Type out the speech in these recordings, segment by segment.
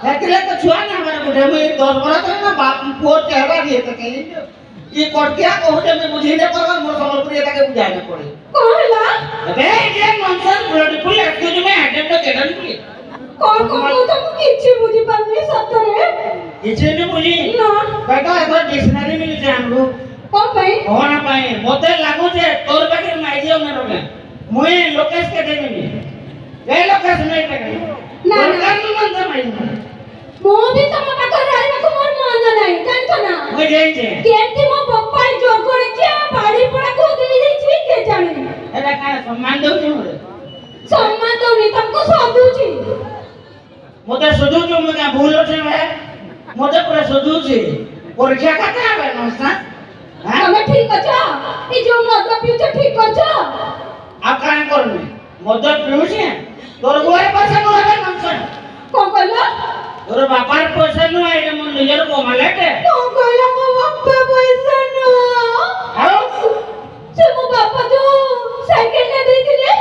हेतिले तो छुआ ना हमारे बुढ़े में 10 बरस तक ना बाप पुअर चेहरा दिए तो कहीं ये कोटिया कहू जे मैं बुझी ने परवर मोर संबलपुरी ताके बुझाने पड़े कहला अबे ये nonsense beautiful excuse me attend the cadence please कौन तो किछि बुझी पानी सतरे किछि ने बुझी ना बेटा एतो डिक्शनरी मिल जे हमको कौन भाई होना पाए मोते लागू जे तोर बाकी माइजियो में रोगे मुए लोकेश के देनी ए लोकेश नहीं पे ना कर मन से माइजी मो भी तम पाखर रहबा को मोर मन नाही जानतो ना मुझे जे केंति मो पप्पा जोगड़ के बाड़ी पड़ा को दे दैछि के जाने एटा का सम्मान दउ छु मोरे सम्मान तो नहीं तुमको सदुची मोते सुधु छु मगा भूल छे बे मोते पूरा सुधु छे परीक्षा काते आबे नस्ता हां તમે ઠીક છો એ જો મદ પીછે ઠીક છો आप कान करने मदद पीउछे तोर गोए पैसा न आबे नसन કોણ કઈલા तोर बापार पैसा न आइले मन निजर को मालेटे કોણ કઈલા મો બાપા પૈસા નો आओ से मो बापा जो साइकिल ले देथिले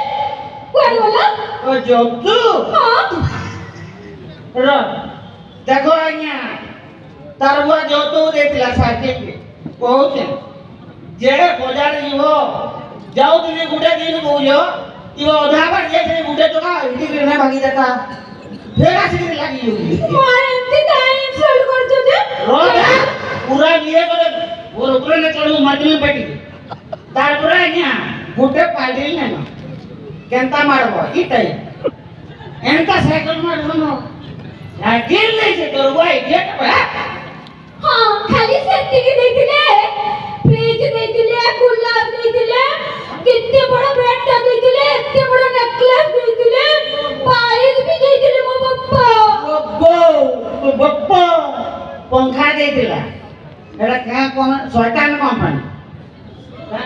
कोन वाला ओ जब तू हां रो देखो आज्ञा तारवा जो तू देतिला साइकिल के कहूचे जेड़े बाजार जीवो जाऊ दिने गुडे दिन बोयो इवो अधा बार जे से गुडे तो का इटी करने भागी जाता फेर आसी के लागी होगी मारे एंती काई इंसल्ट करछो जे रोजा पूरा लिए करे और ऊपर ने चढ़ू माटी में बैठी तार पूरा आज्ञा गुडे पाडी ने ना केंता मारबो ई तई एनका साइकिल मारबो न साइकिल ले से तोरवाई गेट पे हां खाली सेती के देथिले फ्रिज देथिले कूलर देथिले कितने बड़ा ब्रांड देथिले इतने बड़ा नेकलेस देथिले पायल भी देथिले मो पप्पा बप्पो पंखा दे दिला एला का कोन शैतान कंपनी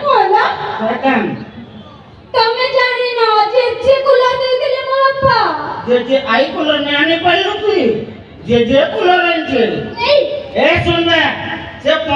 कोला शैतान તમે જાણી ના જે કુલર દેथिले મો પપ્પા जे आई कूलर ने आने पड़लो की जे कूलर आनछे नहीं ए सुन ले से